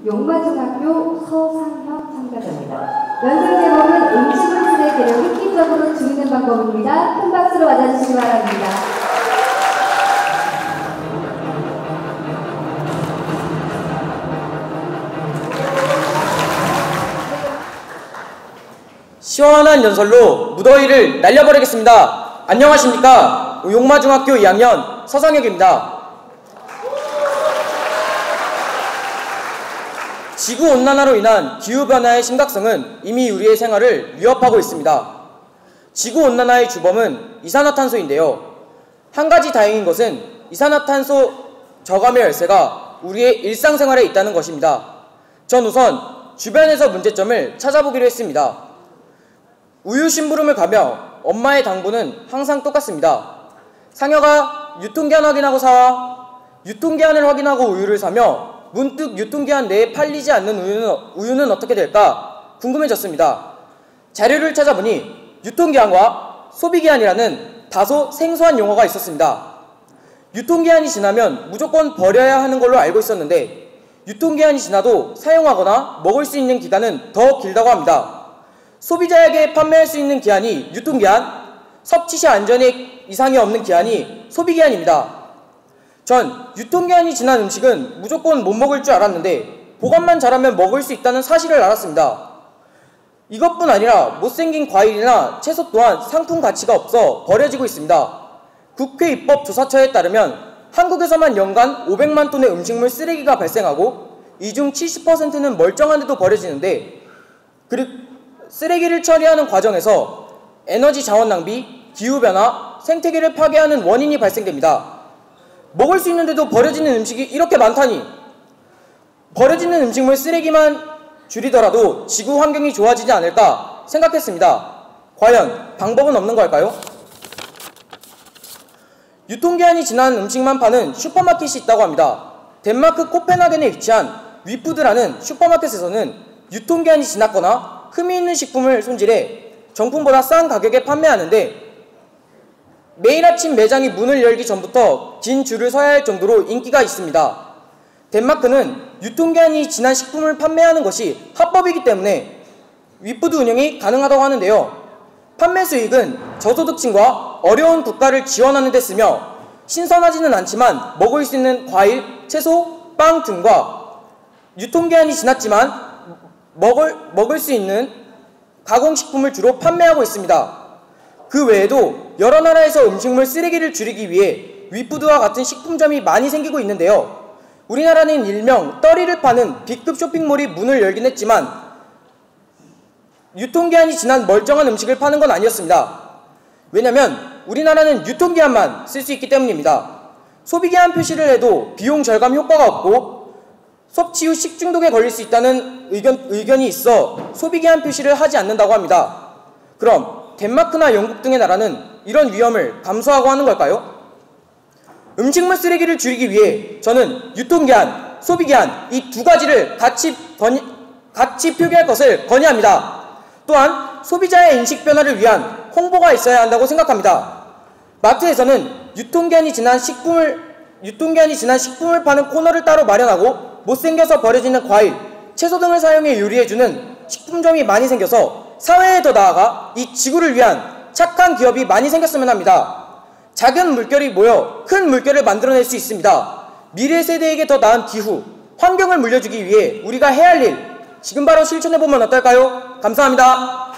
용마중학교 서상혁 참가자입니다. 연습 제목은 음식물 쓰레기를 획기적으로 줄이는 방법입니다. 큰 박수로 맞아주시기 바랍니다. 시원한 연설로 무더위를 날려버리겠습니다. 안녕하십니까? 용마중학교 2학년 서상혁입니다. 지구온난화로 인한 기후변화의 심각성은 이미 우리의 생활을 위협하고 있습니다. 지구온난화의 주범은 이산화탄소인데요. 한 가지 다행인 것은 이산화탄소 저감의 열쇠가 우리의 일상생활에 있다는 것입니다. 전 우선 주변에서 문제점을 찾아보기로 했습니다. 우유 심부름을 가며 엄마의 당부는 항상 똑같습니다. 상혁아, 유통기한 확인하고 사와. 유통기한을 확인하고 우유를 사며 문득 유통기한 내에 팔리지 않는 우유는 어떻게 될까 궁금해졌습니다. 자료를 찾아보니 유통기한과 소비기한이라는 다소 생소한 용어가 있었습니다. 유통기한이 지나면 무조건 버려야 하는 걸로 알고 있었는데 유통기한이 지나도 사용하거나 먹을 수 있는 기간은 더 길다고 합니다. 소비자에게 판매할 수 있는 기한이 유통기한, 섭취 시 안전에 이상이 없는 기한이 소비기한입니다. 전 유통기한이 지난 음식은 무조건 못 먹을 줄 알았는데 보관만 잘하면 먹을 수 있다는 사실을 알았습니다. 이것뿐 아니라 못생긴 과일이나 채소 또한 상품 가치가 없어 버려지고 있습니다. 국회 입법조사처에 따르면 한국에서만 연간 500만 톤의 음식물 쓰레기가 발생하고 이 중 70%는 멀쩡한데도 버려지는데 쓰레기를 처리하는 과정에서 에너지 자원 낭비, 기후변화, 생태계를 파괴하는 원인이 발생됩니다. 먹을 수 있는데도 버려지는 음식이 이렇게 많다니 버려지는 음식물 쓰레기만 줄이더라도 지구 환경이 좋아지지 않을까 생각했습니다. 과연 방법은 없는 걸까요? 유통기한이 지난 음식만 파는 슈퍼마켓이 있다고 합니다. 덴마크 코펜하겐에 위치한 위푸드라는 슈퍼마켓에서는 유통기한이 지났거나 흠이 있는 식품을 손질해 정품보다 싼 가격에 판매하는데 매일 아침 매장이 문을 열기 전부터 긴 줄을 서야 할 정도로 인기가 있습니다. 덴마크는 유통기한이 지난 식품을 판매하는 것이 합법이기 때문에 위푸드 운영이 가능하다고 하는데요. 판매 수익은 저소득층과 어려운 국가를 지원하는 데 쓰며 신선하지는 않지만 먹을 수 있는 과일, 채소, 빵 등과 유통기한이 지났지만 먹을 수 있는 가공식품을 주로 판매하고 있습니다. 그 외에도 여러 나라에서 음식물 쓰레기를 줄이기 위해 위푸드와 같은 식품점이 많이 생기고 있는데요. 우리나라는 일명 떨이를 파는 B급 쇼핑몰이 문을 열긴 했지만 유통기한이 지난 멀쩡한 음식을 파는 건 아니었습니다. 왜냐면 우리나라는 유통기한만 쓸 수 있기 때문입니다. 소비기한 표시를 해도 비용 절감 효과가 없고 섭취 후 식중독에 걸릴 수 있다는 의견이 있어 소비기한 표시를 하지 않는다고 합니다. 그럼 덴마크나 영국 등의 나라는 이런 위험을 감수하고 하는 걸까요? 음식물 쓰레기를 줄이기 위해 저는 유통기한, 소비기한 이 두 가지를 같이 표기할 것을 건의합니다. 또한 소비자의 인식 변화를 위한 홍보가 있어야 한다고 생각합니다. 마트에서는 유통기한이 지난 식품을 파는 코너를 따로 마련하고 못생겨서 버려지는 과일, 채소 등을 사용해 요리해주는 식품점이 많이 생겨서 사회에 더 나아가 이 지구를 위한 착한 기업이 많이 생겼으면 합니다. 작은 물결이 모여 큰 물결을 만들어낼 수 있습니다. 미래 세대에게 더 나은 기후, 환경을 물려주기 위해 우리가 해야 할 일, 지금 바로 실천해보면 어떨까요? 감사합니다.